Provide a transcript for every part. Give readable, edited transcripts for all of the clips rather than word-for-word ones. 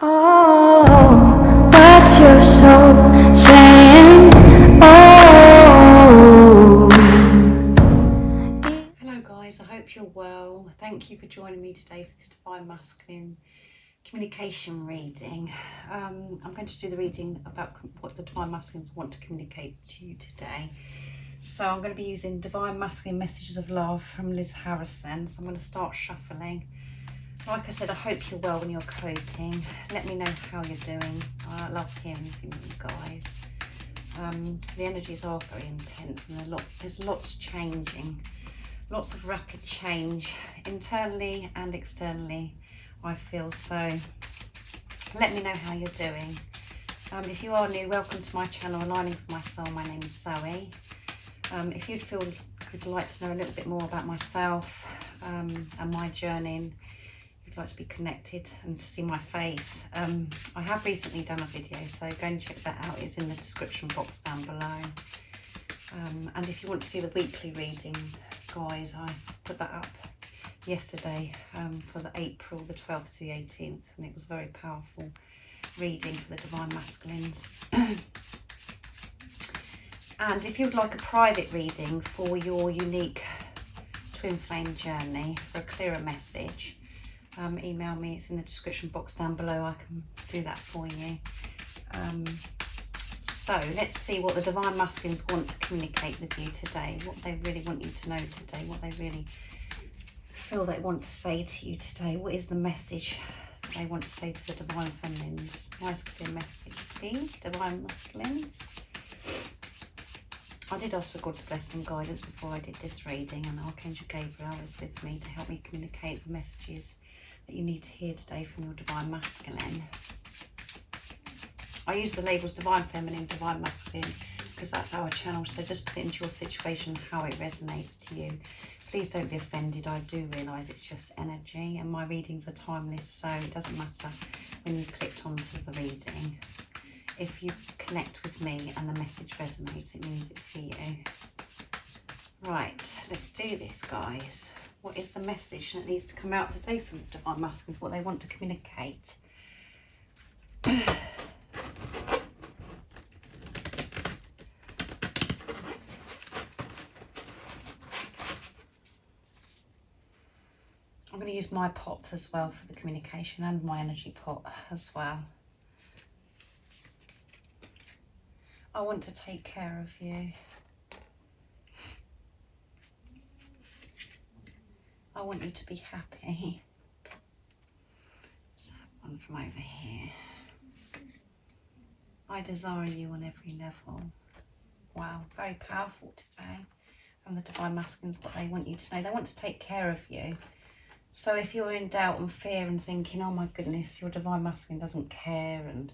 Oh, what's your soul saying? Oh. Hello guys, I hope you're well. Thank you for joining me today for this Divine Masculine communication reading. I'm going to do the reading about what the Divine Masculines want to communicate to you today. So I'm going to be using Divine Masculine Messages of Love from Liz Harrison. So I'm going to start shuffling. Like I said, I hope you're well when you're coping. Let me know how you're doing. I love hearing from you guys. The energies are very intense and there's lots changing. Lots of rapid change internally and externally, I feel. So let me know how you're doing. If you are new, welcome to my channel, Aligning with My Soul. My name is Zoe. If you'd like to know a little bit more about myself and my journey, you'd like to be connected and to see my face, I have recently done a video, so go and check that out. It's in the description box down below. And if you want to see the weekly reading, guys, I put that up yesterday for the April the 12th to the 18th, and it was a very powerful reading for the Divine Masculines. And if you'd like a private reading for your unique twin flame journey, for a clearer message, email me. It's in the description box down below. I can do that for you. So let's see what the Divine Masculines want to communicate with you today, what they really want you to know today, what they really feel they want to say to you today. What is the message they want to say to the Divine Feminines? Nice clear message, please, Divine Masculines. I did ask for God's blessing and guidance before I did this reading, and Archangel Gabriel is with me to help me communicate the messages that you need to hear today from your Divine Masculine. I use the labels Divine Feminine, Divine Masculine, because that's our channel, so just put it into your situation how it resonates to you. Please don't be offended. I do realise it's just energy, and my readings are timeless, so it doesn't matter when you clicked onto the reading. If you connect with me and the message resonates, it means it's for you. Right, let's do this, guys. What is the message that needs to come out today from the Divine Masculines, what they want to communicate? I'm going to use my pots as well for the communication, and my energy pot as well. I want to take care of you. I want you to be happy. Let's have one from over here. I desire you on every level. Wow, very powerful today. From the Divine Masculines, what they want you to know. They want to take care of you. So if you're in doubt and fear and thinking, oh my goodness, your Divine Masculine doesn't care, and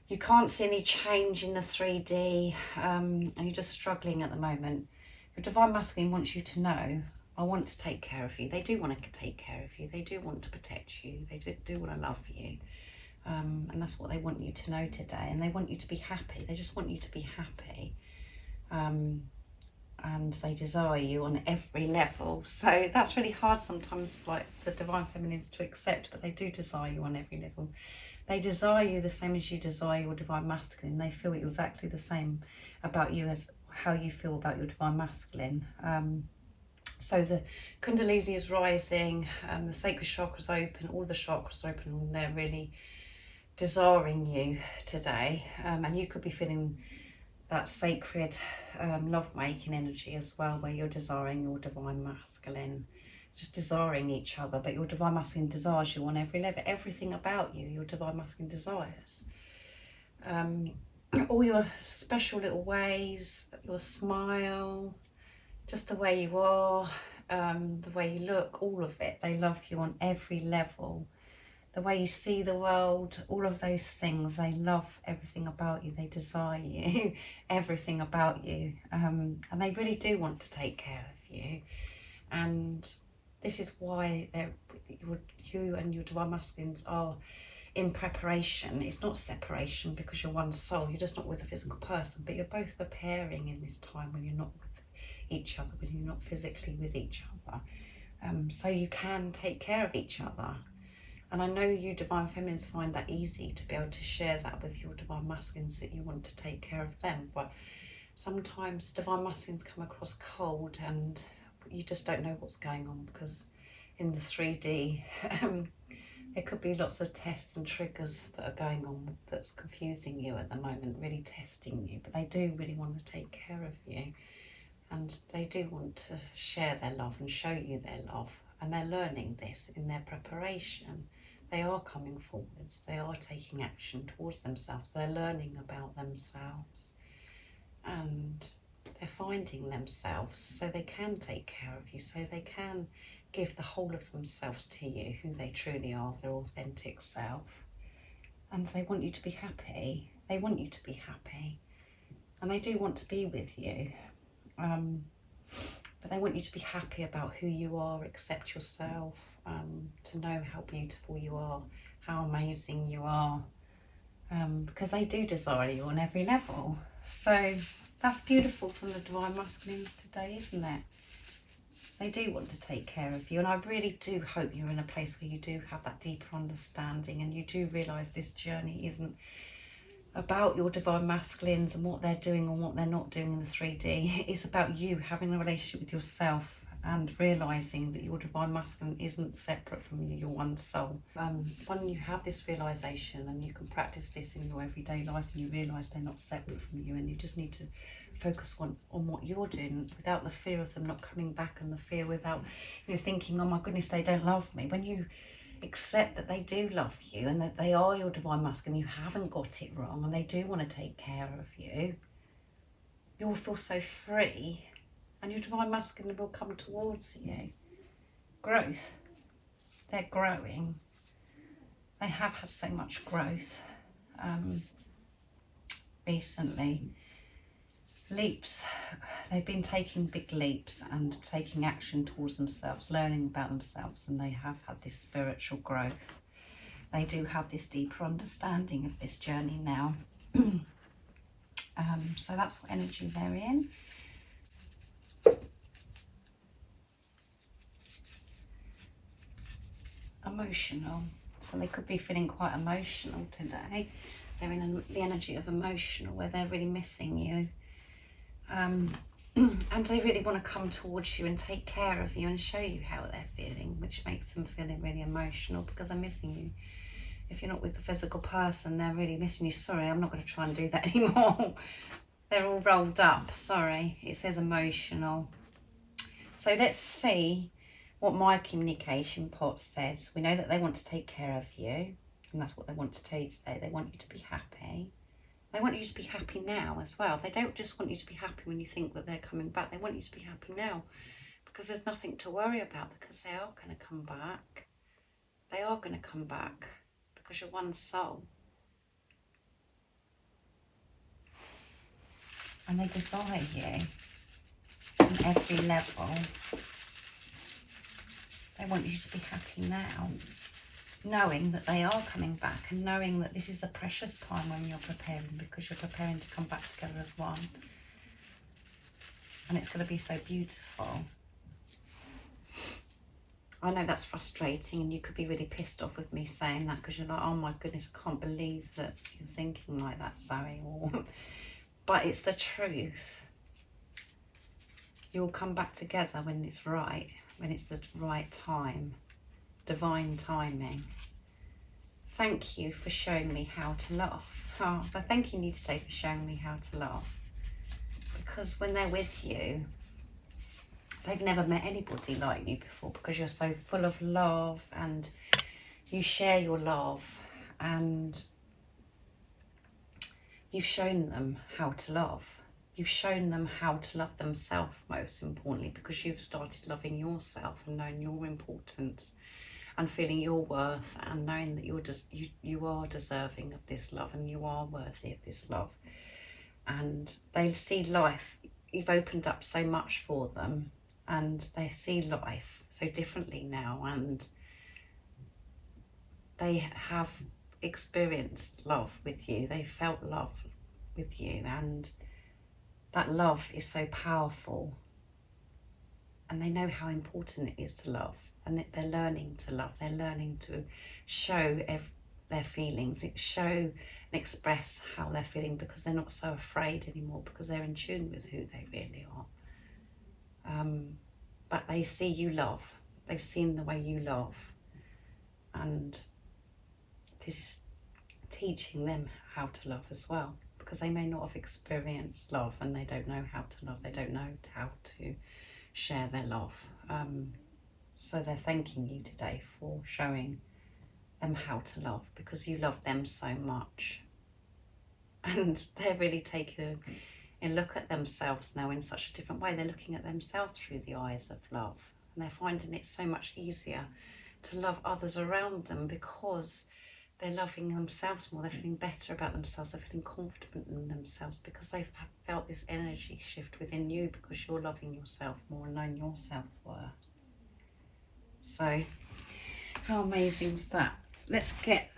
you can't see any change in the 3D, and you're just struggling at the moment, your Divine Masculine wants you to know, I want to take care of you. They do want to take care of you. They do want to protect you. They do want to love you. And that's what they want you to know today. And they want you to be happy. They just want you to be happy. And they desire you on every level. So that's really hard sometimes, like the Divine Feminines, to accept, but they do desire you on every level. They desire you the same as you desire your Divine Masculine. They feel exactly the same about you as how you feel about your Divine Masculine. So the Kundalini is rising, the sacred chakras open, all the chakras are open, and they're really desiring you today. And you could be feeling that sacred love-making energy as well, where you're desiring your Divine Masculine, just desiring each other, but your Divine Masculine desires you on every level. Everything about you, your Divine Masculine desires. All your special little ways, your smile, just the way you are, the way you look, all of it. They love you on every level. The way you see the world, all of those things, they love everything about you. They desire you, everything about you. And they really do want to take care of you. And this is why you and your Divine Masculines are in preparation. It's not separation, because you're one soul. You're just not with a physical person, but you're both preparing in this time when you're not with each other, when you're not physically with each other. So you can take care of each other. And I know you Divine Feminines find that easy to be able to share that with your Divine Masculines, that you want to take care of them. But sometimes Divine Masculines come across cold and you just don't know what's going on, because in the 3D there could be lots of tests and triggers that are going on that's confusing you at the moment, really testing you. But they do really want to take care of you, and they do want to share their love and show you their love. And they're learning this in their preparation. They are coming forwards. They are taking action towards themselves. They're learning about themselves. And they're finding themselves so they can take care of you, so they can give the whole of themselves to you, who they truly are, their authentic self. And they want you to be happy. They want you to be happy. And they do want to be with you. But they want you to be happy about who you are, accept yourself, to know how beautiful you are, how amazing you are, because they do desire you on every level. So that's beautiful from the Divine Masculines today, isn't it? They do want to take care of you, and I really do hope you're in a place where you do have that deeper understanding, and you do realise this journey isn't about your Divine Masculines and what they're doing and what they're not doing in the 3D. It's about you having a relationship with yourself and realising that your Divine Masculine isn't separate from you, you're one soul. When you have this realisation and you can practice this in your everyday life, and you realise they're not separate from you, and you just need to focus on what you're doing without the fear of them not coming back, and the fear without, you know, thinking, oh my goodness, they don't love me. When you accept that they do love you and that they are your Divine Masculine, you haven't got it wrong, and they do want to take care of you, you'll feel so free, and your Divine Masculine will come towards you. Growth. They're growing. They have had so much growth recently. Leaps. They've been taking big leaps and taking action towards themselves, learning about themselves, and they have had this spiritual growth. They do have this deeper understanding of this journey now. So that's what energy they're in. Emotional. So they could be feeling quite emotional today. They're in the energy of emotional, where they're really missing you. And they really want to come towards you and take care of you and show you how they're feeling, which makes them feeling really emotional, because they're missing you. If you're not with the physical person, they're really missing you. Sorry, I'm not going to try and do that anymore. They're all rolled up. Sorry, it says emotional. So let's see what my communication pot says. We know that they want to take care of you, and that's what they want to tell you today. They want you to be happy. They want you to be happy now as well. They don't just want you to be happy when you think that they're coming back. They want you to be happy now, because there's nothing to worry about, because they are going to come back. They are going to come back, because you're one soul. And they desire you on every level. They want you to be happy now, knowing that they are coming back, and knowing that this is a precious time when you're preparing, because you're preparing to come back together as one. And it's going to be so beautiful. I know that's frustrating, and you could be really pissed off with me saying that, because you're like, oh my goodness, I can't believe that you're thinking like that, Zoe. But it's the truth. You'll come back together when it's right, when it's the right time. Divine timing. Thank you for showing me how to love. Oh, I'm thanking you today for showing me how to love. Because when they're with you, they've never met anybody like you before, because you're so full of love, and you share your love, and you've shown them how to love. You've shown them how to love themselves, most importantly, because you've started loving yourself and knowing your importance and feeling your worth, and knowing that you are deserving of this love, and you are worthy of this love. And they see life. You've opened up so much for them, and they see life so differently now, and they have experienced love with you. They felt love with you, and that love is so powerful, and they know how important it is to love, and they're learning to love. They're learning to show their feelings, show and express how they're feeling, because they're not so afraid anymore, because they're in tune with who they really are. But they see you love. They've seen the way you love, and this is teaching them how to love as well, because they may not have experienced love and they don't know how to love. They don't know how to share their love. So they're thanking you today for showing them how to love, because you love them so much. And they're really taking a look at themselves now in such a different way. They're looking at themselves through the eyes of love, and they're finding it so much easier to love others around them, because they're loving themselves more. They're feeling better about themselves. They're feeling confident in themselves, because they've felt this energy shift within you, because you're loving yourself more and knowing your self-worth. So how amazing is that? Let's get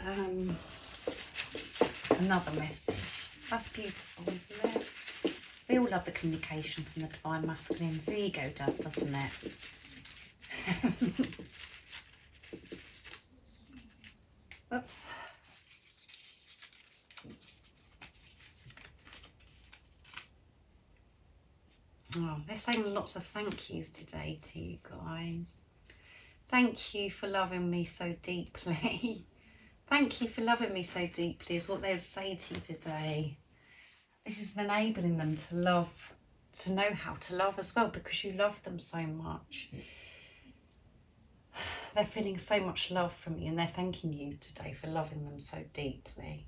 another message. That's beautiful, isn't it? We all love the communication from the Divine Masculines. The ego does, doesn't it? Whoops. Oh, they're saying lots of thank yous today to you guys. Thank you for loving me so deeply. Thank you for loving me so deeply is what they would say to you today. This is enabling them to love, to know how to love as well, because you love them so much. They're feeling so much love from you, and they're thanking you today for loving them so deeply.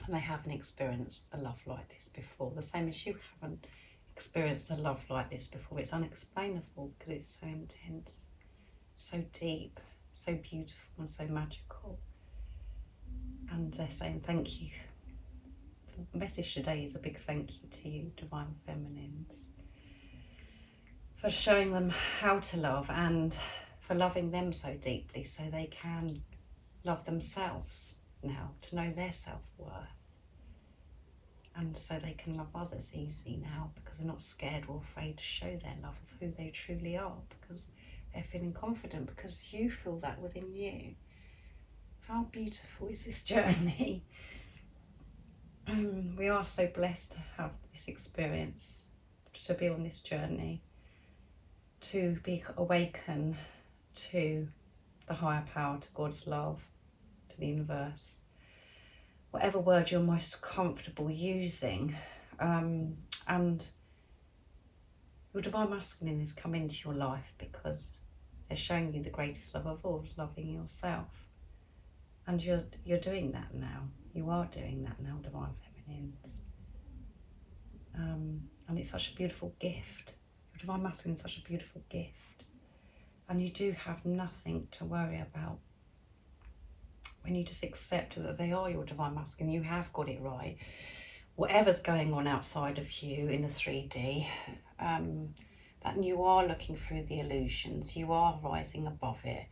And they haven't experienced a love like this before, the same as you haven't experienced a love like this before. It's unexplainable because it's so intense, so deep, so beautiful and so magical. And they're saying thank you. The message today is a big thank you to you, Divine Feminines, for showing them how to love, and for loving them so deeply so they can love themselves now, to know their self-worth. And so they can love others easy now, because they're not scared or afraid to show their love of who they truly are, because they're feeling confident, because you feel that within you. How beautiful is this journey? We are so blessed to have this experience, to be on this journey, to be awakened to the higher power, to God's love, to the universe. Whatever word you're most comfortable using, and your Divine Masculine has come into your life because they're showing you the greatest love of all, is loving yourself. And you're doing that now. You are doing that now, Divine Feminines. And it's such a beautiful gift. Your Divine Masculine is such a beautiful gift. And you do have nothing to worry about. When you just accept that they are your Divine Masculine, you have got it right. Whatever's going on outside of you in the 3D, that you are looking through the illusions, you are rising above it,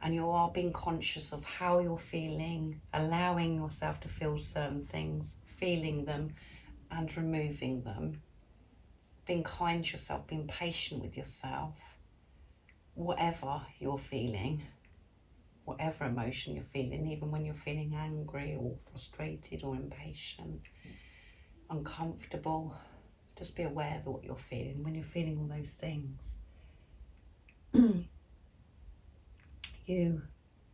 and you are being conscious of how you're feeling, allowing yourself to feel certain things, feeling them and removing them, being kind to yourself, being patient with yourself, whatever you're feeling, whatever emotion you're feeling, even when you're feeling angry or frustrated or impatient, uncomfortable, just be aware of what you're feeling when you're feeling all those things. You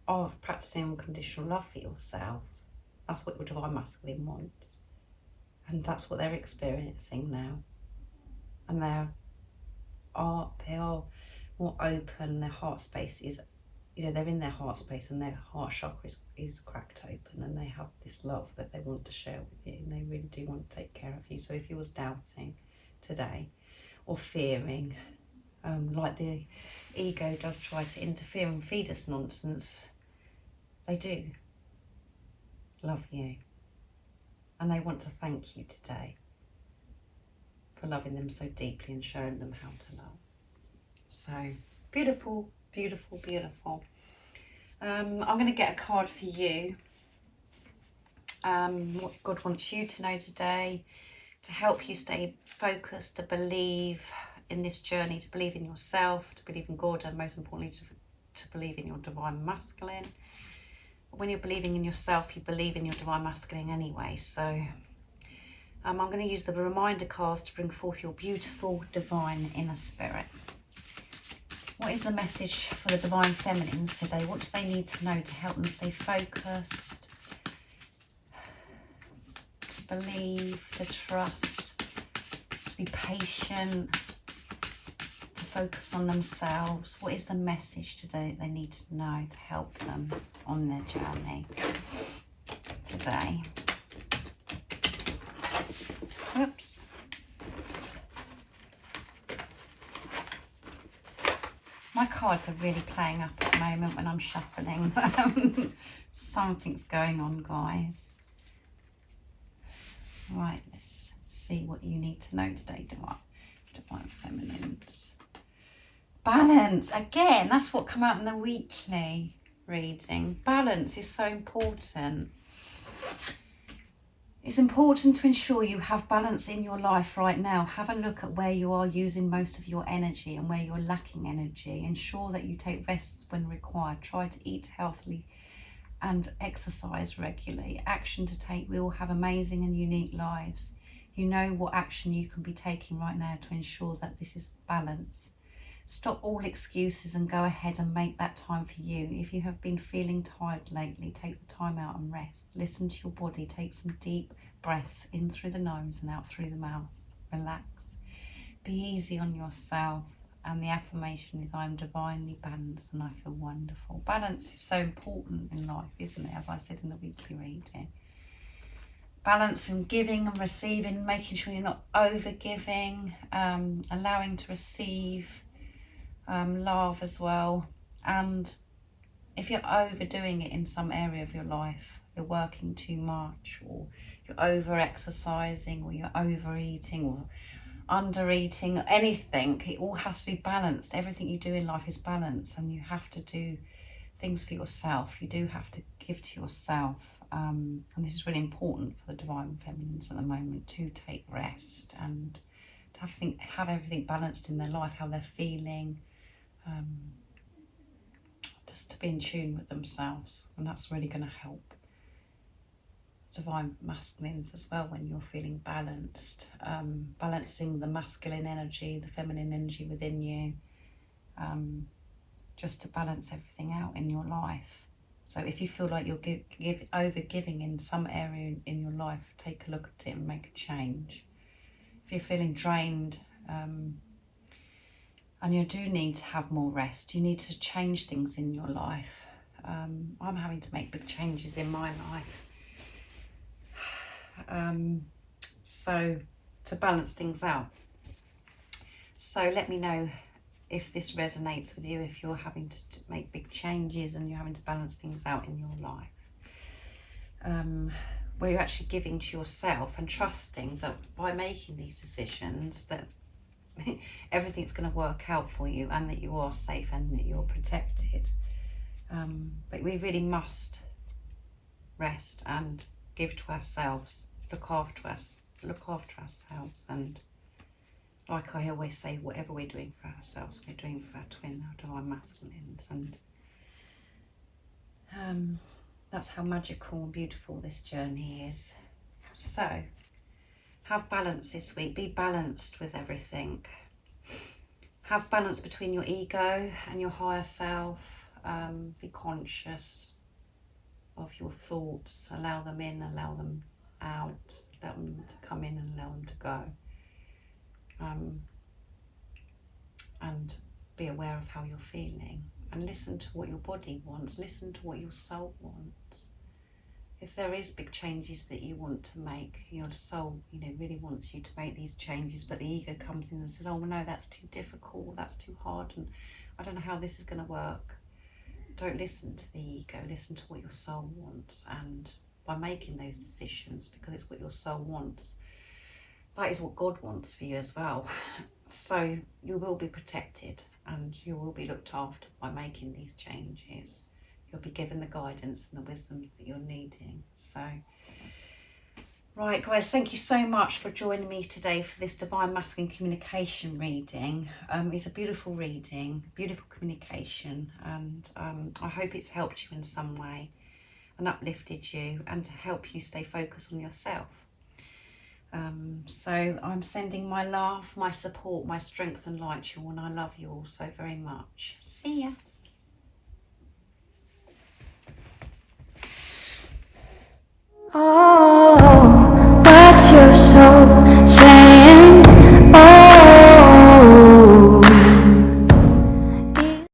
are practicing unconditional love for yourself. That's what your Divine Masculine wants. And that's what they're experiencing now. And they are more open, their heart space is, they're in their heart space, and their heart chakra is cracked open, and they have this love that they want to share with you, and they really do want to take care of you. So if you was doubting today or fearing, like the ego does try to interfere and feed us nonsense, they do love you, and they want to thank you today for loving them so deeply and showing them how to love. So beautiful, beautiful, beautiful. I'm going to get a card for you. What God wants you to know today, to help you stay focused, to believe in this journey to believe in yourself, to believe in God, and most importantly to believe in your divine masculine. When you're believing in yourself, you believe in your divine masculine anyway. So I'm going to use the reminder cards to bring forth your beautiful divine inner spirit. What is the message for the divine feminines today? What do they need to know to help them stay focused, to believe, to trust, to be patient, to focus on themselves? What is the message today they need to know to help them on their journey today? Whoops. My cards are really playing up at the moment when I'm shuffling. Something's going on, guys. Right, let's see what you need to know today, divine feminines. Balance. Again, that's what come out in the weekly reading. Balance is so important. It's important to ensure you have balance in your life right now. Have a look at where you are using most of your energy and where you're lacking energy. Ensure that you take rests when required. Try to eat healthily and exercise regularly. Action to take. We all have amazing and unique lives. You know what action you can be taking right now to ensure that this is balance. Stop all excuses and go ahead and make that time for you. If you have been feeling tired lately, take the time out and rest. Listen to your body. Take some deep breaths in through the nose and out through the mouth. Relax. Be easy on yourself. And the affirmation is, I am divinely balanced and I feel wonderful. Balance is so important in life, isn't it? As I said in the weekly reading. Balance in giving and receiving, making sure you're not over giving, allowing to receive love as well. And if you're overdoing it in some area of your life, you're working too much, or you're over exercising, or you're overeating, or under eating, anything, it all has to be balanced. Everything you do in life is balanced, and you have to do things for yourself. You do have to give to yourself, and this is really important for the divine feminines at the moment, to take rest and to have everything balanced in their life, how they're feeling, just to be in tune with themselves. And that's really going to help divine masculines as well when you're feeling balanced, balancing the masculine energy, the feminine energy within you, just to balance everything out in your life. So if you feel like you're over giving in some area in your life, take a look at it and make a change. If you're feeling drained, and you do need to have more rest, you need to change things in your life. I'm having to make big changes in my life. So to balance things out. So let me know if this resonates with you, if you're having to make big changes and you're having to balance things out in your life. Where you're actually giving to yourself and trusting that by making these decisions that everything's going to work out for you, and that you are safe and that you're protected. But we really must rest and give to ourselves, look after ourselves, and like I always say, whatever we're doing for ourselves, we're doing for our twin, our divine masculines, and that's how magical and beautiful this journey is. So have balance this week. Be balanced with everything. Have balance between your ego and your higher self. Be conscious of your thoughts. Allow them in, allow them out. Allow them to come in and allow them to go. And be aware of how you're feeling. And listen to what your body wants. Listen to what your soul wants. If there is big changes that you want to make, your soul, really wants you to make these changes, but the ego comes in and says, oh, no, that's too difficult, that's too hard, and I don't know how this is going to work. Don't listen to the ego, listen to what your soul wants. And by making those decisions, because it's what your soul wants, that is what God wants for you as well. So you will be protected and you will be looked after by making these changes. You'll be given the guidance and the wisdom that you're needing. So Right, guys, thank you so much for joining me today for this Divine Masculine Communication reading. It's a beautiful reading, beautiful communication, and I hope it's helped you in some way and uplifted you and to help you stay focused on yourself. So I'm sending my love, my support, my strength and light to you all, and I love you all so very much. See ya. Oh.